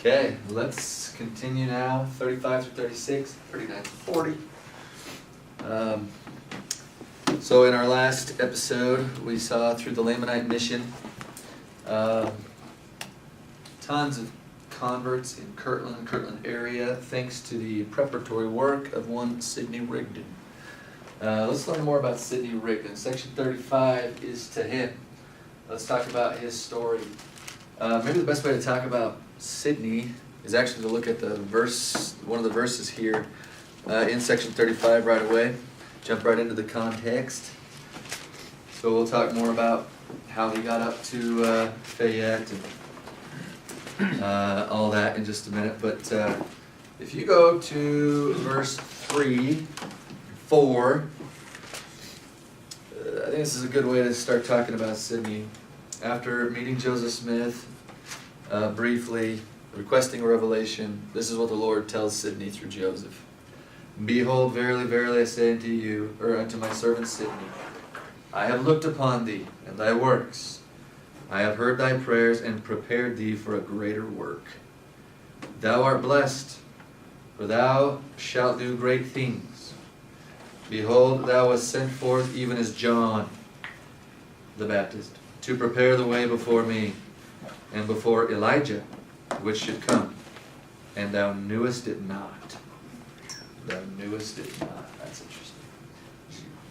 Okay, let's continue now. 35 through 36, 39 to 40. So in our last episode, we saw through the Lamanite mission, tons of converts in Kirtland area, thanks to the preparatory work of one Sidney Rigdon. Let's learn more about Sidney Rigdon. Section 35 is to him. Let's talk about his story. Maybe the best way to talk about Sidney is actually to look at the verse, one of the verses here in section 35 right away. Jump right into the context. So we'll talk more about how he got up to Fayette and all that in just a minute. But if you go to verse 3, 4, I think this is a good way to start talking about Sidney. After meeting Joseph Smith, briefly requesting a revelation, this is what the Lord tells Sidney through Joseph. Behold, verily, verily, I say unto you, or unto my servant Sidney, I have looked upon thee and thy works. I have heard thy prayers and prepared thee for a greater work. Thou art blessed, for thou shalt do great things. Behold, thou wast sent forth even as John the Baptist, to prepare the way before me, and before Elijah, which should come. And thou knewest it not. Thou knewest it not. That's interesting.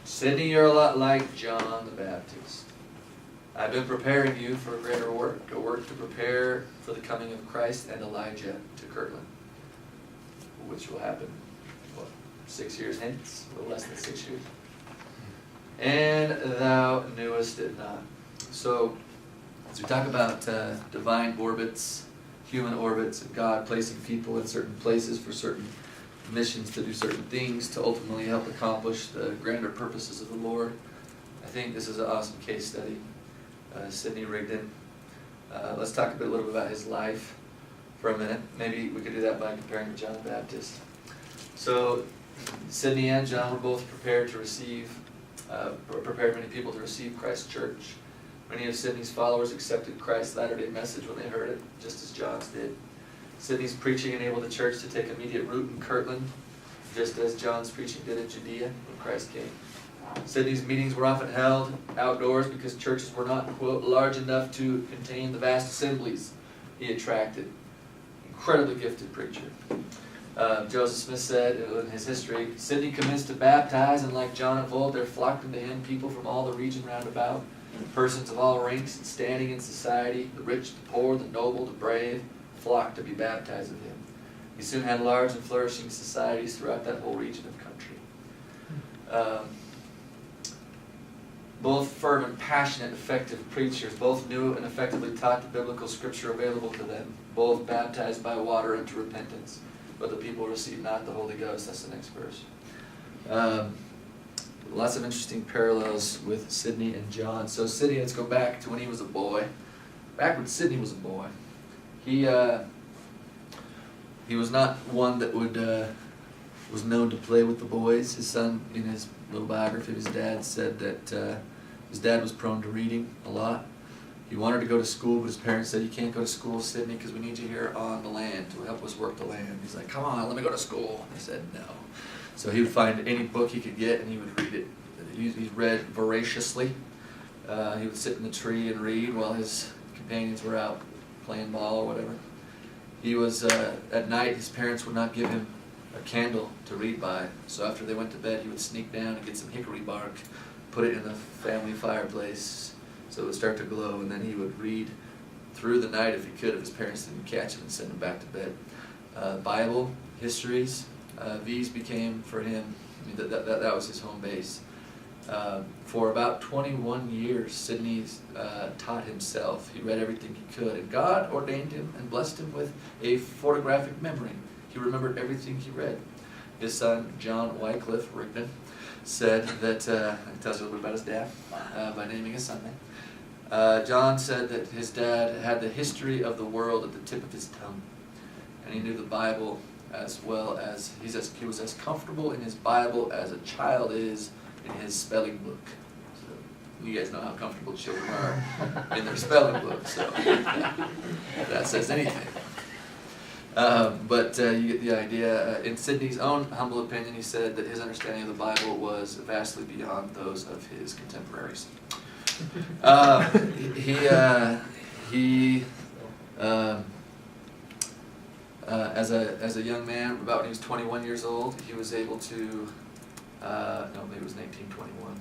Sidney, you're a lot like John the Baptist. I've been preparing you for a greater work, a work to prepare for the coming of Christ and Elijah to Kirtland, which will happen, 6 years hence? A little less than 6 years. And thou knewest it not. So, as we talk about divine orbits, human orbits, and God placing people in certain places for certain missions to do certain things to ultimately help accomplish the grander purposes of the Lord, I think this is an awesome case study. Sidney Rigdon. Let's talk a little bit about his life for a minute. Maybe we could do that by comparing to John the Baptist. So, Sidney and John were both prepared many people to receive Christ's church. Many of Sidney's followers accepted Christ's Latter-day message when they heard it, just as John's did. Sidney's preaching enabled the church to take immediate root in Kirtland, just as John's preaching did in Judea when Christ came. Sidney's meetings were often held outdoors because churches were not, quote, large enough to contain the vast assemblies he attracted. Incredibly gifted preacher. Joseph Smith said in his history, Sidney commenced to baptize, and like John of old, there flocked unto him people from all the region round about, persons of all ranks and standing in society, the rich, the poor, the noble, the brave, flocked to be baptized of him. He soon had large and flourishing societies throughout that whole region of country. Both fervent, passionate, effective preachers, both knew and effectively taught the biblical scripture available to them, both baptized by water unto repentance, but the people received not the Holy Ghost. That's the next verse. Lots of interesting parallels with Sidney and John. So Sidney, let's go back to when he was a boy. Back when Sidney was a boy, he was not one that was known to play with the boys. His son, in his little biography of his dad, said that his dad was prone to reading a lot. He wanted to go to school, but his parents said, you can't go to school, Sidney, because we need you here on the land to help us work the land. He's like, come on, let me go to school. He said no. So he would find any book he could get and he would read it. He read voraciously. He would sit in the tree and read while his companions were out playing ball or whatever. He was, at night, his parents would not give him a candle to read by. So after they went to bed, he would sneak down and get some hickory bark, put it in the family fireplace so it would start to glow, and then he would read through the night if he could, if his parents didn't catch him, and send him back to bed. Bible, histories, these became for him, that was his home base. For about 21 years, Sidney taught himself. He read everything he could, and God ordained him and blessed him with a photographic memory. He remembered everything he read. His son, John Wycliffe Rigdon, said that, it tells you a little bit about his dad by naming his son name. John said that his dad had the history of the world at the tip of his tongue, and he knew the Bible as well as, he was as comfortable in his Bible as a child is in his spelling book. So you guys know how comfortable children are in their spelling book, so that says anything. But you get the idea. In Sidney's own humble opinion, he said that his understanding of the Bible was vastly beyond those of his contemporaries. As a young man, about when he was 21 years old, he was able to, no, maybe it was 1921,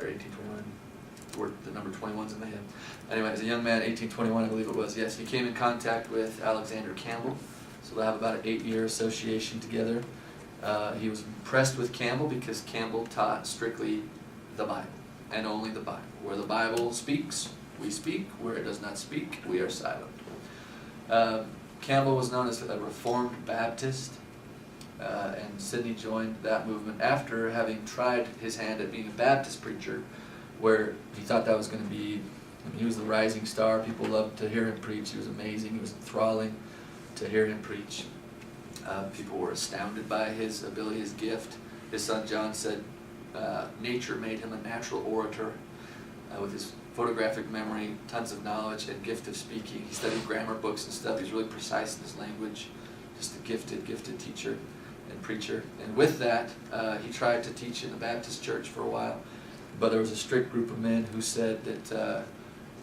or 1821, the number 21's in my head. Anyway, as a young man, 1821 I believe it was, yes, he came in contact with Alexander Campbell, so they'll have about an 8-year association together. He was impressed with Campbell because Campbell taught strictly the Bible, and only the Bible. Where the Bible speaks, we speak. Where it does not speak, we are silent. Campbell was known as a Reformed Baptist, and Sidney joined that movement after having tried his hand at being a Baptist preacher, where he thought that was going to be, he was the rising star. People loved to hear him preach. He was amazing. He was enthralling to hear him preach. People were astounded by his ability, his gift. His son John said nature made him a natural orator with his photographic memory, tons of knowledge, and gift of speaking. He studied grammar books and stuff. He's really precise in his language. Just a gifted teacher and preacher. And with that, he tried to teach in the Baptist church for a while. But there was a strict group of men who said that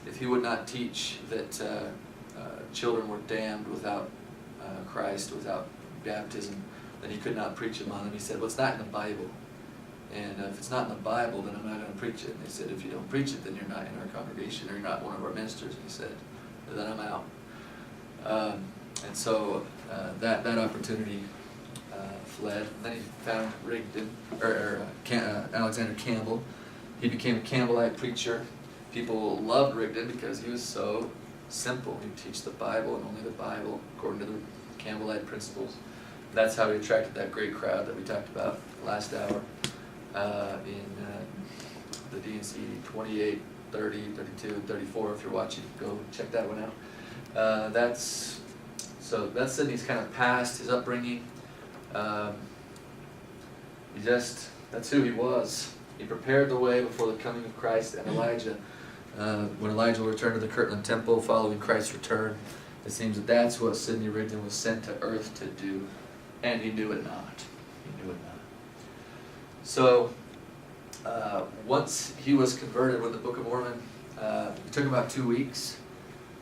if he would not teach that children were damned without Christ, without baptism, then he could not preach among them. He said, well, it's not in the Bible. And if it's not in the Bible, then I'm not going to preach it. And they said, if you don't preach it, then you're not in our congregation, or you're not one of our ministers. And he said, then I'm out. And so that opportunity fled. And then he found Rigdon, Alexander Campbell. He became a Campbellite preacher. People loved Rigdon because he was so simple. He would teach the Bible and only the Bible according to the Campbellite principles. That's how he attracted that great crowd that we talked about last hour in the D&C 28, 30, 32, and 34. If you're watching, go check that one out. That's Sidney's kind of past, his upbringing. That's who he was. He prepared the way before the coming of Christ and Elijah. When Elijah will return to the Kirtland Temple following Christ's return, it seems that that's what Sidney Rigdon was sent to earth to do. And he knew it not. He knew it not. So, once he was converted with the Book of Mormon, it took about 2 weeks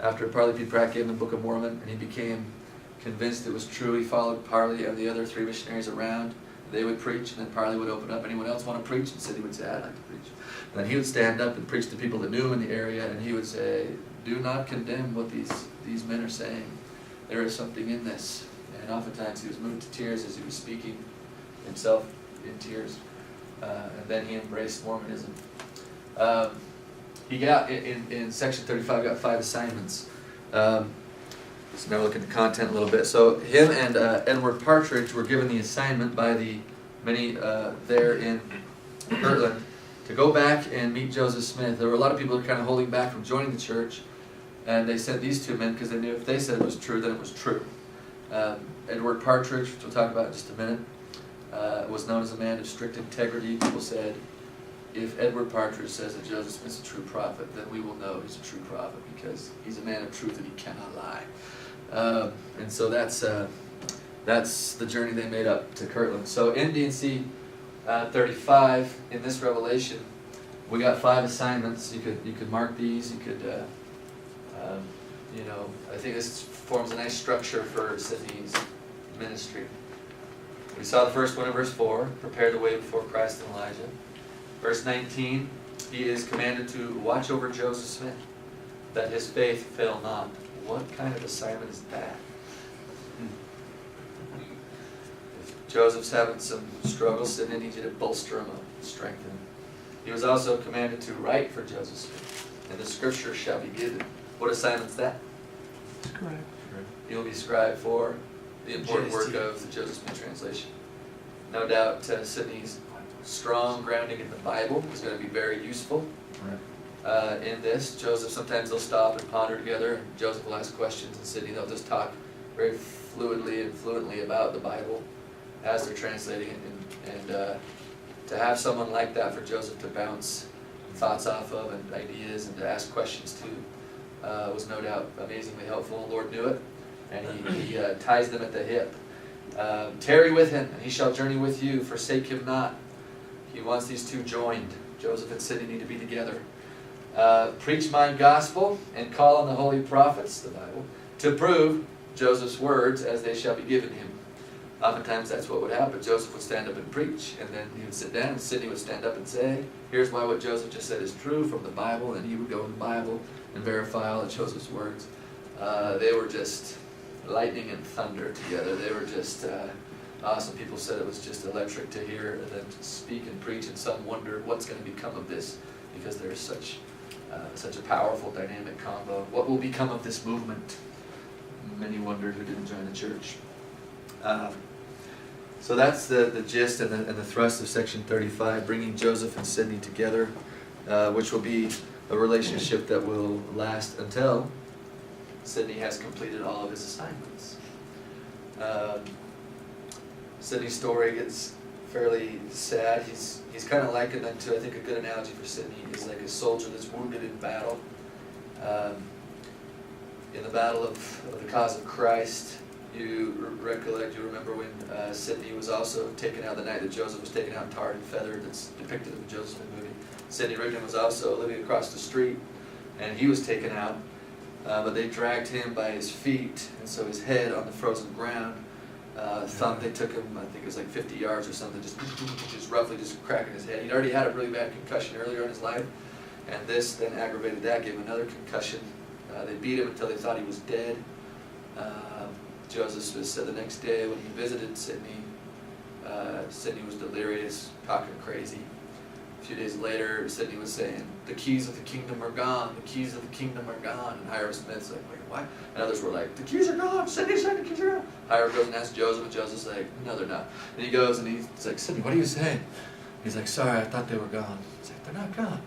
after Parley P. Pratt gave him the Book of Mormon, and he became convinced it was true. He followed Parley and the other 3 missionaries around. They would preach, and then Parley would open up. Anyone else want to preach? And Sidney would say, I'd like to preach. And then he would stand up and preach to people that knew him in the area, and he would say, do not condemn what these men are saying. There is something in this. And oftentimes he was moved to tears as he was speaking, himself in tears. And then he embraced Mormonism. He got, in section 35, got 5 assignments. So now look at the content a little bit. So him and Edward Partridge were given the assignment by the many there in Kirtland to go back and meet Joseph Smith. There were a lot of people that were kind of holding back from joining the church, and they sent these 2 men because they knew if they said it was true, then it was true. Edward Partridge, which we'll talk about in just a minute, was known as a man of strict integrity. People said, if Edward Partridge says that Joseph Smith's a true prophet, then we will know he's a true prophet because he's a man of truth and he cannot lie. And so that's the journey they made up to Kirtland. So in D&C 35, in this revelation, we got 5 assignments. You could mark these. You could, I think this forms a nice structure for Sidney's ministry. We saw the first one in verse 4, prepare the way before Christ and Elijah. Verse 19, he is commanded to watch over Joseph Smith, that his faith fail not. What kind of assignment is that? If Joseph's having some struggles, Sidney needs you to bolster him up, strengthen him. He was also commanded to write for Joseph Smith, and the scripture shall be given. What assignment's that? Scribe. He'll be scribe for the important work of the Joseph Smith translation. No doubt Sidney's strong grounding in the Bible is going to be very useful in this. Joseph, sometimes they'll stop and ponder together, and Joseph will ask questions, and Sidney, they'll just talk very fluidly and fluently about the Bible as they're translating it. And to have someone like that for Joseph to bounce thoughts off of and ideas and to ask questions to was no doubt amazingly helpful. The Lord knew it. and he ties them at the hip. Tarry with him, and he shall journey with you. Forsake him not. He wants these two joined. Joseph and Sidney need to be together. Preach my gospel, and call on the holy prophets, the Bible, to prove Joseph's words as they shall be given him. Oftentimes that's what would happen. Joseph would stand up and preach, and then he would sit down, and Sidney would stand up and say, here's why what Joseph just said is true from the Bible, and he would go in the Bible and verify all of Joseph's words. They were just lightning and thunder together. They were just awesome. People said it was just electric to hear them speak and preach, and some wondered what's going to become of this, because there's such a powerful, dynamic combo. What will become of this movement? Many wondered who didn't join the church. So that's the gist and the thrust of section 35, bringing Joseph and Sidney together, which will be a relationship that will last until Sidney has completed all of his assignments. Sidney's story gets fairly sad. He's kind of likened unto, I think a good analogy for Sidney is like a soldier that's wounded in battle. In the battle of the cause of Christ, you remember when Sidney was also taken out the night that Joseph was taken out, tarred and feathered, that's depicted in the Joseph movie. Sidney Rigdon was also living across the street, and he was taken out, but they dragged him by his feet, and so his head on the frozen ground, they took him, I think it was like 50 yards or something, just roughly just cracking his head. He'd already had a really bad concussion earlier in his life, and this then aggravated that, gave him another concussion. They beat him until they thought he was dead. Joseph Smith said the next day when he visited Sidney, Sidney was delirious, talking crazy. A few days later, Sidney was saying, the keys of the kingdom are gone, the keys of the kingdom are gone. And Hiram Smith's like, wait, what? And others were like, the keys are gone, Sidney said the keys are gone. Hiram goes and asks Joseph, and Joseph's like, no, they're not. And he goes and he's like, Sidney, what are you saying? He's like, sorry, I thought they were gone. He's like, they're not gone.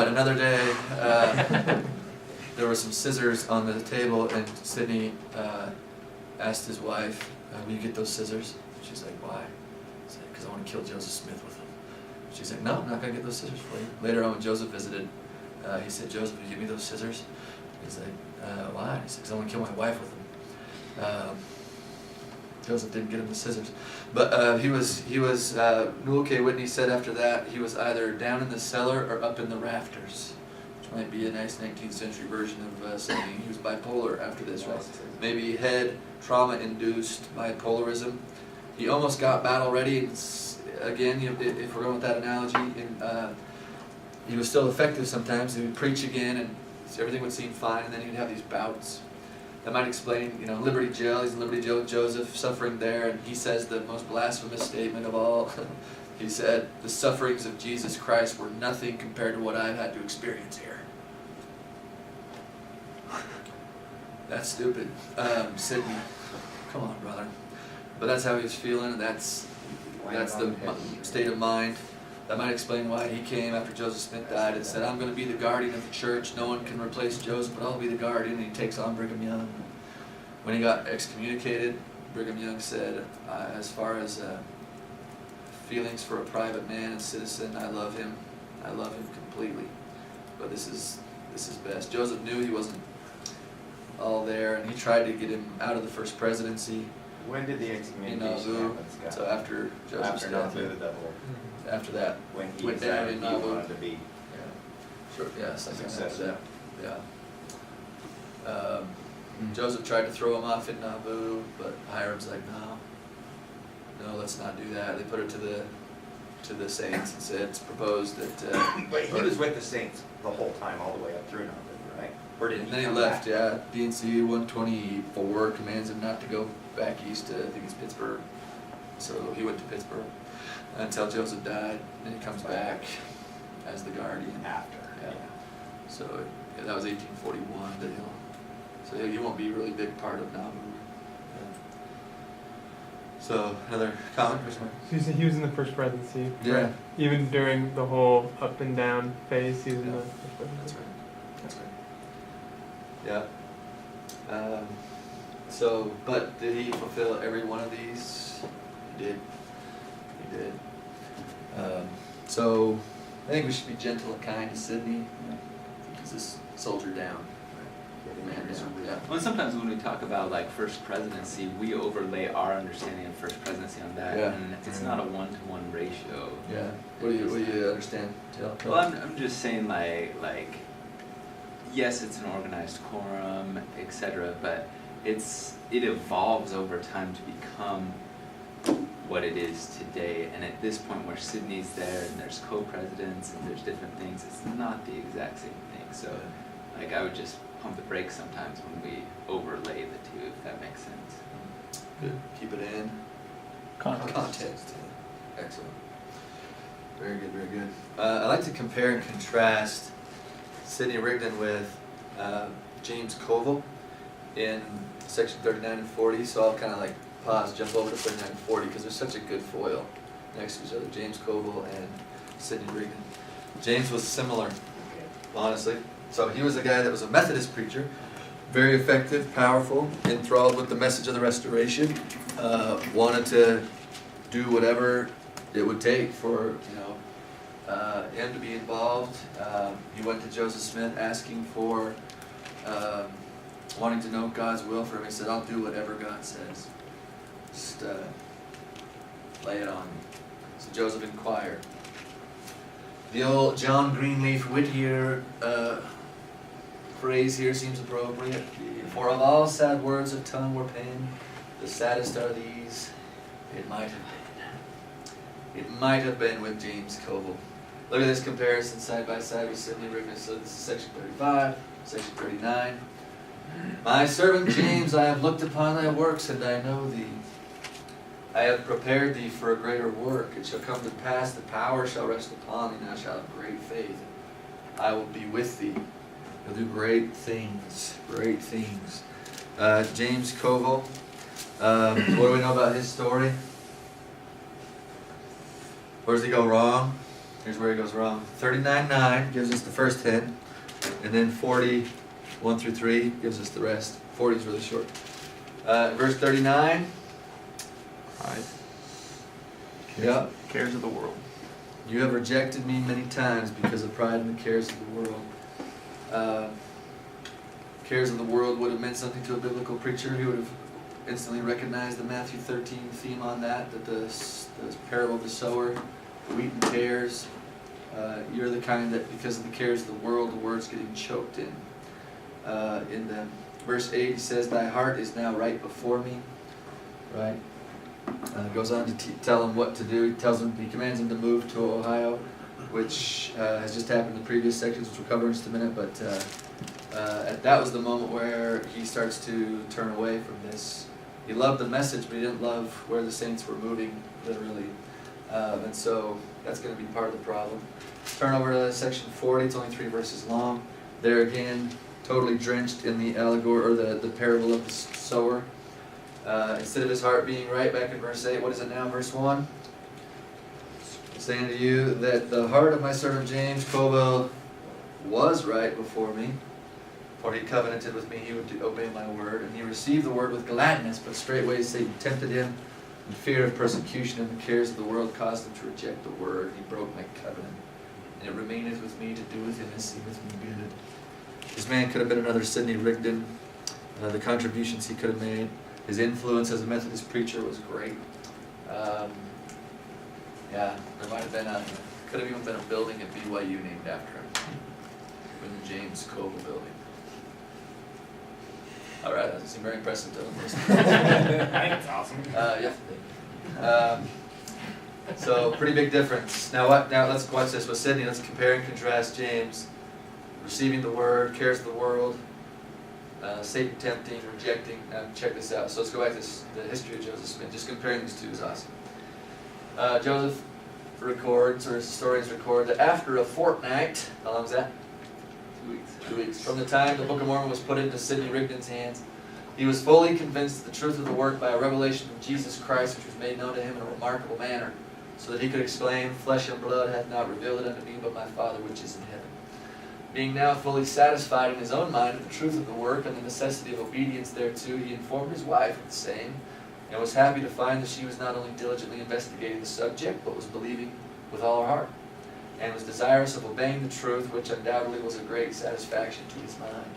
Another day, there were some scissors on the table, and Sidney asked his wife, will you get those scissors? She's like, why? He's like, because I want to kill Joseph Smith with them. She's like, no, I'm not going to get those scissors for you. Later on when Joseph visited, he said, Joseph, will you give me those scissors? He's like, why? He said, because I want to kill my wife with them. Joseph didn't get him the scissors. But Newell K. Whitney said after that, he was either down in the cellar or up in the rafters. Might be a nice 19th century version of saying he was bipolar after this, right? Maybe he had trauma-induced bipolarism. He almost got battle ready. Again, if we're going with that analogy, he was still effective sometimes. He would preach again, and everything would seem fine, and then he'd have these bouts. That might explain, Liberty Jail. He's in Liberty Jail with Joseph, suffering there, and he says the most blasphemous statement of all. He said, the sufferings of Jesus Christ were nothing compared to what I've had to experience here. That's stupid. Sidney, come on, brother. But that's how he was feeling, and that's the state of mind. That might explain why he came after Joseph Smith died and said, I'm going to be the guardian of the church. No one can replace Joseph, but I'll be the guardian. And he takes on Brigham Young. When he got excommunicated, Brigham Young said, as far as feelings for a private man and citizen, I love him. I love him completely. But this is best. Joseph knew he wasn't all there, and he tried to get him out of the first presidency. When did the excommunication happen, Scott? So after Joseph's death. After that, when he went down in Nauvoo. wanted to be something after successor. that. Yeah. Joseph tried to throw him off in Nauvoo, but Hiram's like, no, let's not do that. They put it to the saints and said, it's proposed that. But he was with the saints the whole time, all the way up through Nauvoo, right? Or did And he then he come left, back? yeah. DNC 124 commands him not to go back east to, I think it's Pittsburgh. So he went to Pittsburgh until Joseph died. Then he comes back as the guardian. After. Yeah. So that was 1841 that he won't be a really big part of Nauvoo. Yeah. So another comment, Chris? So he was in the first presidency. Yeah. Right? Even during the whole up and down phase, he was in the first presidency. That's right. Yeah. But did he fulfill every one of these? He did. He did. So I think we should be gentle and kind to Sidney, because this soldier down. Yeah. Well, sometimes when we talk about like first presidency, we overlay our understanding of first presidency on that, Yeah. and it's not a 1-to-1 ratio. Yeah. What do you understand? Tell. Well, I'm just saying like, yes, it's an organized quorum, etc., but it evolves over time to become what it is today. And at this point where Sydney's there and there's co-presidents and there's different things, it's not the exact same thing. So, like, I would just pump the brakes sometimes when we overlay the two, if that makes sense. Good. Keep it in context. Excellent. Very good, very good. I like to compare and contrast Sidney Rigdon with James Covell in section 39 and 40. So I'll kind of like pause, jump over to 39 and 40 because they're such a good foil next to each other. James Covell and Sidney Rigdon. James was similar, honestly. So he was a guy that was a Methodist preacher, very effective, powerful, enthralled with the message of the Restoration, wanted to do whatever it would take for him to be involved. He went to Joseph Smith asking for, wanting to know God's will for him. He said, "I'll do whatever God says. Just lay it on me." So Joseph inquired. The old John Greenleaf Whittier phrase here seems appropriate. For of all sad words of tongue were penned, the saddest are these, it might have been. It might have been with James Covell. Look at this comparison side by side with Sidney Rigdon. So this is section 35, section 39. My servant James, I have looked upon thy works, and I know thee. I have prepared thee for a greater work. It shall come to pass, the power shall rest upon thee, and thou shalt have great faith. I will be with thee. You'll do great things, great things. James Covell, what do we know about his story? Where does he go wrong? Here's where he goes wrong. 39:9 gives us the first hint, and then 40:1 through 3 gives us the rest. 40 is really short. Verse 39. Pride. Yeah. Cares of the world. You have rejected me many times because of pride and the cares of the world. Cares of the world would have meant something to a biblical preacher. He would have instantly recognized the Matthew 13 theme on that the parable of the sower, the wheat and tares. You're the kind that because of the cares of the world, the word's getting choked in them. Verse 8, he says, "Thy heart is now right before me." Right? Goes on to tell him what to do. He commands him to move to Ohio, which has just happened in the previous sections, which we'll cover in just a minute. But that was the moment where he starts to turn away from this. He loved the message, but he didn't love where the saints were moving, literally. And so that's going to be part of the problem. Turn over to section 40. It's only 3 verses long. There again, totally drenched in the allegory or the parable of the sower. Instead of his heart being right, back in verse 8, what is it now, verse 1? Saying to you that the heart of my servant James Covell was right before me, for he covenanted with me, he would obey my word, and he received the word with gladness, but straightway Satan tempted him, and fear of persecution and the cares of the world caused him to reject the word. He broke my covenant, and it remaineth with me to do with him as seemeth me good. This man could have been another Sidney Rigdon. The contributions he could have made. His influence as a Methodist preacher was great. There might have been could have even been a building at BYU named after him. In the James Covell building. Alright, that doesn't seem very impressive to them. I think it's awesome. So pretty big difference. Now let's watch this with Sidney. Let's compare and contrast James receiving the word, cares of the world, Satan tempting, rejecting. Now check this out. So let's go back to the history of Joseph Smith. Just comparing these two is awesome. Joseph records, or his historians record, that after a fortnight, how long is that? 2 weeks. 2 weeks. From the time the Book of Mormon was put into Sidney Rigdon's hands, he was fully convinced of the truth of the work by a revelation of Jesus Christ, which was made known to him in a remarkable manner, so that he could exclaim, "Flesh and blood hath not revealed it unto me, but my Father which is in heaven." Being now fully satisfied in his own mind of the truth of the work and the necessity of obedience thereto, he informed his wife of the same, and was happy to find that she was not only diligently investigating the subject, but was believing with all her heart, and was desirous of obeying the truth, which undoubtedly was a great satisfaction to his mind.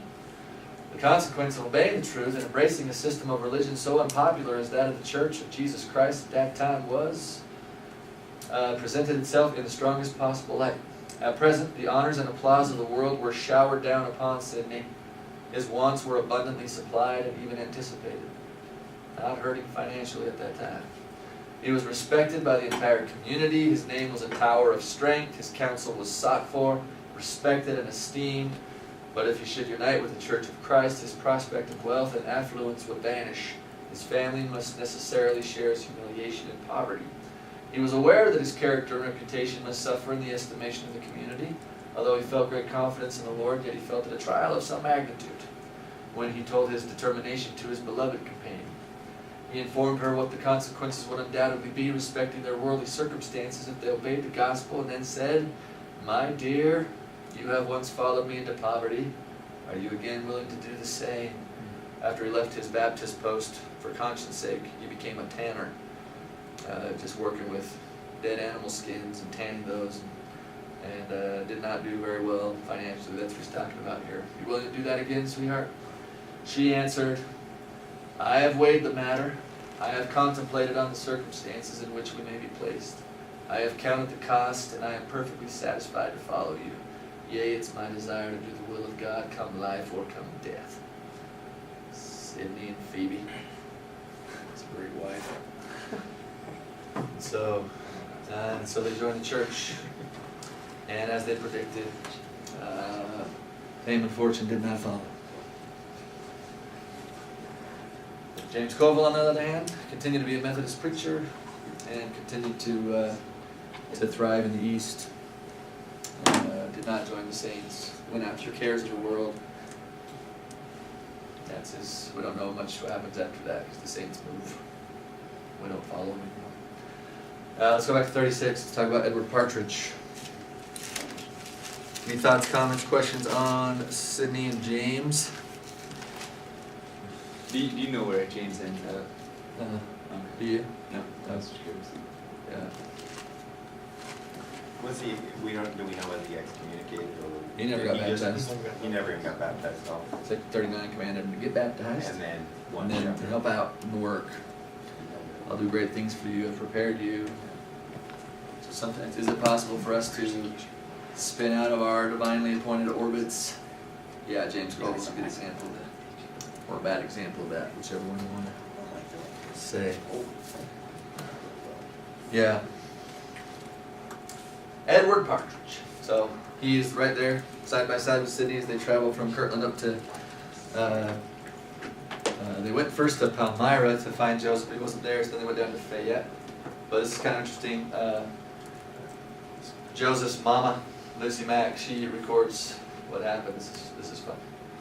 The consequence of obeying the truth and embracing a system of religion so unpopular as that of the Church of Jesus Christ at that time presented itself in the strongest possible light. At present, the honors and applause of the world were showered down upon Sidney. His wants were abundantly supplied and even anticipated, not hurting financially at that time. He was respected by the entire community. His name was a tower of strength. His counsel was sought for, respected, and esteemed. But if he should unite with the Church of Christ, his prospect of wealth and affluence would vanish. His family must necessarily share his humiliation and poverty. He was aware that his character and reputation must suffer in the estimation of the community. Although he felt great confidence in the Lord, yet he felt it a trial of some magnitude when he told his determination to his beloved companion. He informed her what the consequences would undoubtedly be respecting their worldly circumstances if they obeyed the gospel, and then said, "My dear, you have once followed me into poverty. Are you again willing to do the same?" After he left his Baptist post, for conscience sake, he became a tanner, just working with dead animal skins and tanning those, and did not do very well financially. That's what he's talking about here. You willing to do that again, sweetheart? She answered, "I have weighed the matter. I have contemplated on the circumstances in which we may be placed. I have counted the cost, and I am perfectly satisfied to follow you. Yea, it's my desire to do the will of God, come life or come death." Sidney and Phoebe. That's a great wife. So they joined the church, and as they predicted, fame and fortune did not follow. James Colville, on the other hand, continued to be a Methodist preacher and continued to thrive in the East. Did not join the Saints. Went after the cares of the world. That's his. We don't know much what happens after that because the Saints move. We don't follow him anymore. Let's go back to 36. Let's talk about Edward Partridge. Any thoughts, comments, questions on Sidney and James? Do you know where James ends up? Do you? No, I was just curious. Yeah. Do we know whether he excommunicated or? He never got just- baptized. He never even got baptized at all. It's like 39 commanded him to get baptized. And then And one then to chapter. help out in the work. I'll do great things for you. I've prepared you. So sometimes, is it possible for us to spin out of our divinely appointed orbits? Yeah, James Colville's a good example of that. Or a bad example of that, whichever one you want to say. Yeah. Edward Partridge. So he's right there, side by side with Sidney as they travel from Kirtland up to, they went first to Palmyra to find Joseph, but he wasn't there, so then they went down to Fayette. But this is kind of interesting. Joseph's mama, Lucy Mack, she records what happened. This is fun.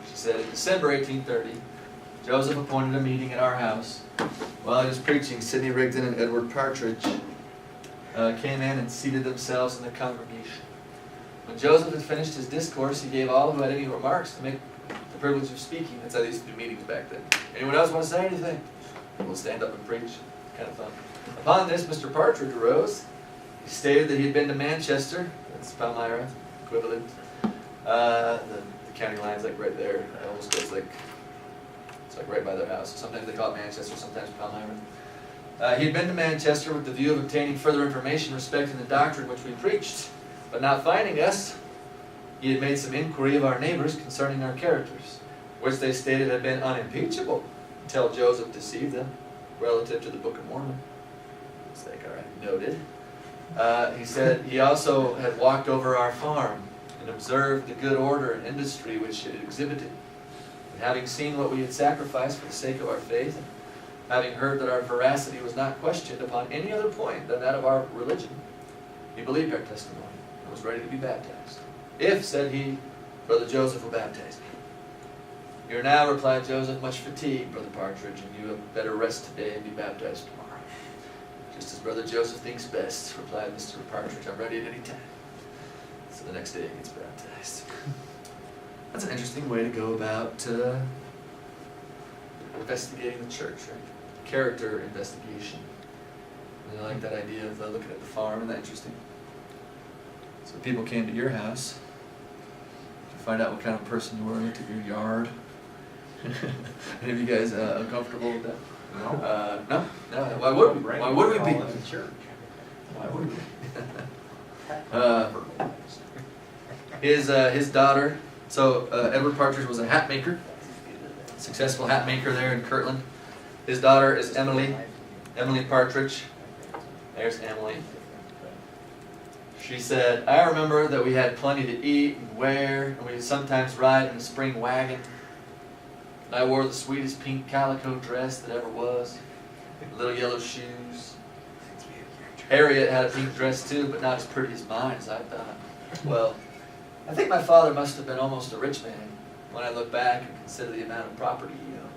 She said, in December 1830, Joseph appointed a meeting at our house. While he was preaching, Sidney Rigdon and Edward Partridge came in and seated themselves in the congregation. When Joseph had finished his discourse, he gave all who had any remarks to make the privilege of speaking. That's how they used to do meetings back then. Anyone else want to say anything? We'll stand up and preach. Kind of fun. Upon this, Mr. Partridge arose. He stated that he had been to Manchester, that's Palmyra, equivalent. The county line's like right there. It almost goes like, it's like right by their house. Sometimes they call it Manchester, sometimes Palmyra. He had been to Manchester with the view of obtaining further information respecting the doctrine which we preached. But not finding us, he had made some inquiry of our neighbors concerning our characters, which they stated had been unimpeachable until Joseph deceived them relative to the Book of Mormon. It's like, all right, noted. He said he also had walked over our farm and observed the good order and industry which it exhibited. And having seen what we had sacrificed for the sake of our faith, and having heard that our veracity was not questioned upon any other point than that of our religion, he believed our testimony and was ready to be baptized. If, said he, Brother Joseph will baptize me. You are now, replied Joseph, much fatigued, Brother Partridge, and you had better rest today and be baptized tomorrow. Just as Brother Joseph thinks best, replied Mr. Partridge, I'm ready at any time. So the next day he gets baptized. That's an interesting way to go about investigating the church, right? Character investigation. And I like that idea of looking at the farm. Isn't that interesting? So people came to your house to find out what kind of person you were, looked at your yard, Any of you guys uncomfortable with that? No. No? No? Why would we? Why would we be? Call it a church. Why would we? His daughter, so Edward Partridge was a hat maker, successful hat maker there in Kirtland. His daughter is Emily Partridge. There's Emily. She said, I remember that we had plenty to eat and wear, and we would sometimes ride in a spring wagon. I wore the sweetest pink calico dress that ever was, little yellow shoes. Harriet had a pink dress too, but not as pretty as mine, as I thought. Well, I think my father must have been almost a rich man when I look back and consider the amount of property he owned.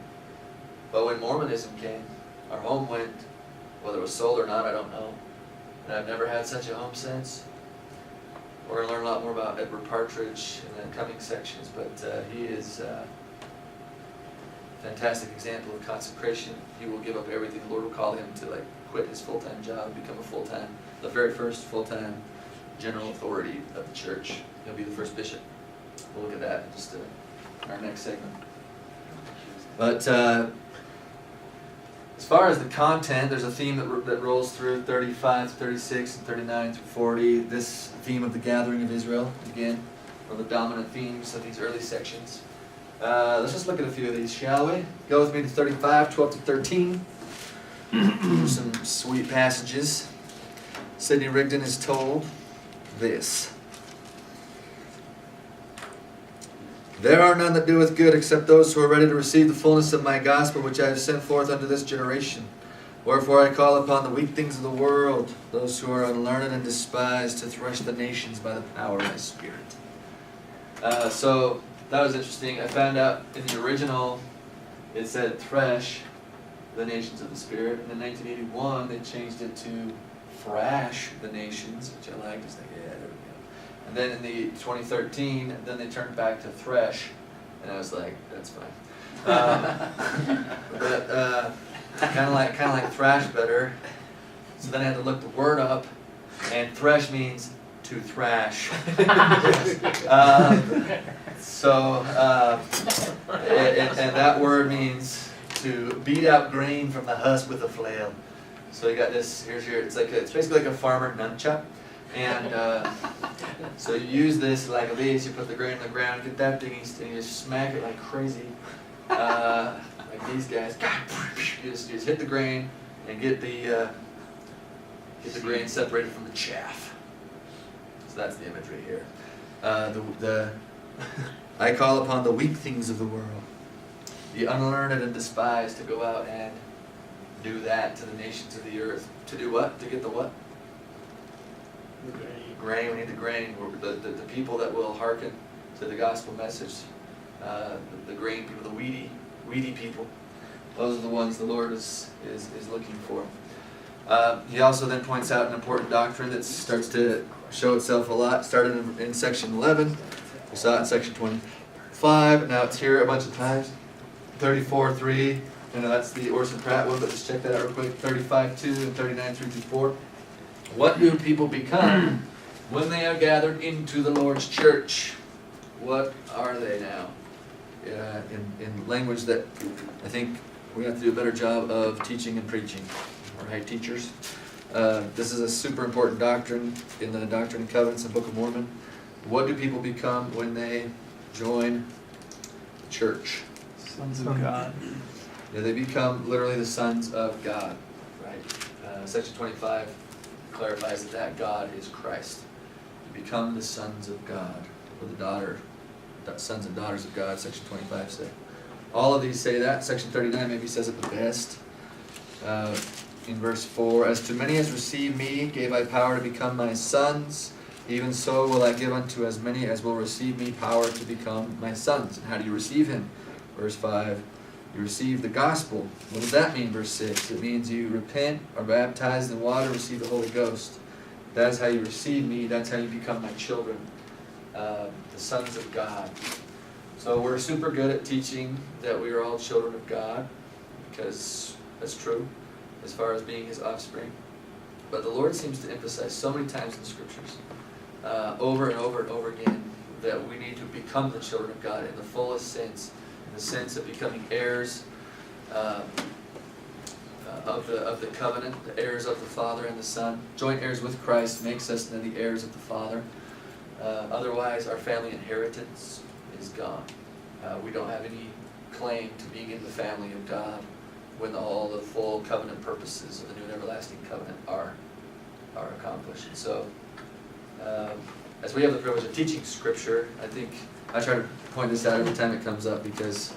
But when Mormonism came, our home went, whether it was sold or not, I don't know. And I've never had such a home since. We're going to learn a lot more about Edward Partridge in the coming sections, but he is a fantastic example of consecration. He will give up everything. The Lord will call him to quit his full-time job, become the very first full-time general authority of the church. He'll be the first bishop. We'll look at that in just our next segment. But as far as the content, there's a theme that rolls through 35 to 36 and 39 through 40. This theme of the gathering of Israel, again, one of the dominant themes of these early sections. Let's just look at a few of these, shall we? Go with me to 35, 12 to 13. Some sweet passages. Sidney Rigdon is told this. There are none that doeth good except those who are ready to receive the fullness of my gospel, which I have sent forth unto this generation. Wherefore I call upon the weak things of the world, those who are unlearned and despised, to thresh the nations by the power of my Spirit. So that was interesting. I found out in the original it said thresh the nations of the Spirit, and in 1981 they changed it to thrash the nations, which I liked. It's like, yeah, there we go. And then in the 2013, then they turned back to thresh, and I was like, that's fine. But kind of like thrash better. So then I had to look the word up, and thresh means to thrash. And that word means to beat out grain from the husk with a flail. So you got this. It's basically like a farmer nunchuck. And so you use this like this, you put the grain on the ground, get that thing, and you just smack it like crazy. Like these guys. You just hit the grain and get the grain separated from the chaff. So that's the imagery here. I call upon the weak things of the world, the unlearned and despised, to go out and do that to the nations of the earth. To do what? To get the what? Grain. We need the grain. The people that will hearken to the gospel message. The grain people, the weedy people. Those are the ones the Lord is looking for. He also then points out an important doctrine that starts to show itself a lot. Started in section 11. We saw it in section 25. Now it's here a bunch of times. 34:3. I know that's the Orson Pratt one, but just check that out real quick. 35:2 and 39:3-4. What do people become when they are gathered into the Lord's church? What are they now? In language that I think we have to do a better job of teaching and preaching. All right, teachers. This is a super important doctrine in the Doctrine and Covenants and Book of Mormon. What do people become when they join the church? Sons of God. Yeah, they become literally the sons of God. Right. Section 25 clarifies that God is Christ. You become the sons of God, or the sons and daughters of God. Section 25 says. All of these say that. Section 39 maybe says it the best. In verse 4, as to many as receive me, gave I power to become my sons. Even so will I give unto as many as will receive me power to become my sons. And how do you receive him? Verse 5, you receive the gospel. What does that mean? Verse 6, it means you repent, are baptized in water, receive the Holy Ghost. That is how you receive me. That's how you become my children, the sons of God. So we're super good at teaching that we are all children of God, because that's true as far as being his offspring. But the Lord seems to emphasize so many times in the scriptures, over and over and over again, that we need to become the children of God in the fullest sense, the sense of becoming heirs of the covenant, the heirs of the Father and the Son. Joint heirs with Christ makes us then the heirs of the Father. Otherwise, our family inheritance is gone. We don't have any claim to being in the family of God when all the full covenant purposes of the new and everlasting covenant are accomplished. And so, as we have the privilege of teaching Scripture, I think I try to point this out every time it comes up because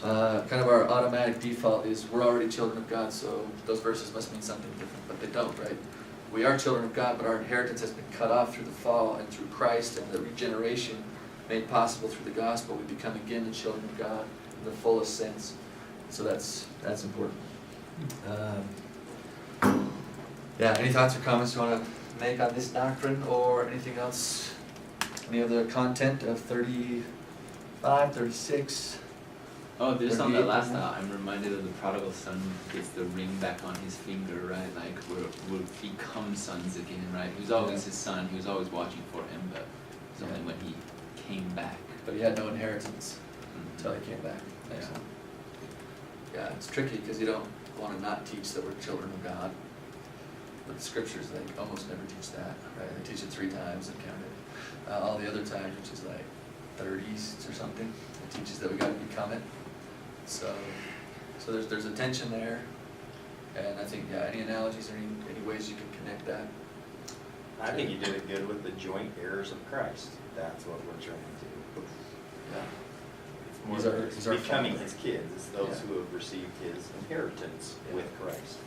kind of our automatic default is we're already children of God, so those verses must mean something different, but they don't, right? We are children of God, but our inheritance has been cut off through the fall and through Christ and the regeneration made possible through the gospel. We become again the children of God in the fullest sense. So that's important. Yeah, any thoughts or comments you want to make on this doctrine or anything else? Any other content of 35, 36? Oh, there's on that 38, last thought, I'm reminded of the prodigal son who gets the ring back on his finger, right? Like, we're become sons again, right? He was always his son, he was always watching for him, but it was only when he came back. But he had no inheritance until he came back. Yeah. Yeah, it's tricky because you don't want to not teach that we're children of God. But the scriptures, they almost never teach that, right? They teach it 3 times and count it. All the other times, which is like 30s or something, it teaches that we got to become it. So there's a tension there. And I think, yeah, any analogies or any ways you can connect that? I think you did it good with the joint heirs of Christ. That's what we're trying to do. Yeah. It's more These are- than these are becoming family. his kids. It's those Yeah. who have received his inheritance Yeah. with Christ.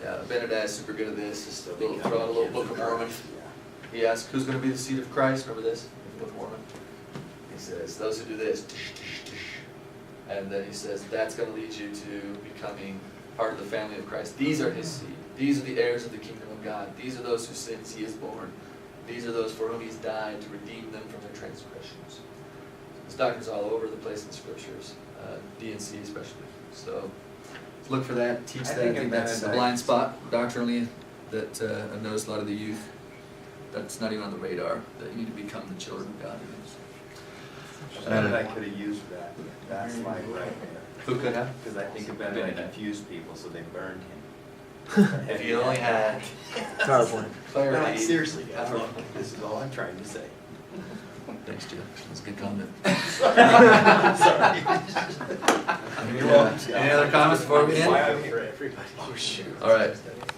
Yeah, Benedict is super good at this. Just So throw becoming out a little kids Book of of Mormon. Christ, yeah. He asks, who's going to be the seed of Christ? Remember this? In the Book of Mormon. He says, those who do this. Tish, tish, tish. And then he says, that's going to lead you to becoming part of the family of Christ. These are his seed. These are the heirs of the kingdom of God. These are those whose sins he has borne. These are those for whom he's died to redeem them from their transgressions. This doctrine's all over the place in the scriptures, D&C especially. So look for that, teach I that. I think think that's a Benedict- blind spot doctrinally that I've noticed a lot of the youth, that's not even on the radar, that you need to become the children of God. Benedict could have used that slide right there. Who could have? Because I think Benedict confused people, so they burned him. If you only had PowerPoint. clarity. No, seriously, guys, this is all I'm trying to say. Thanks, Jim. That's a good comment. Sorry. Any other comments before we end? Why I'm here. Oh, shoot. All right.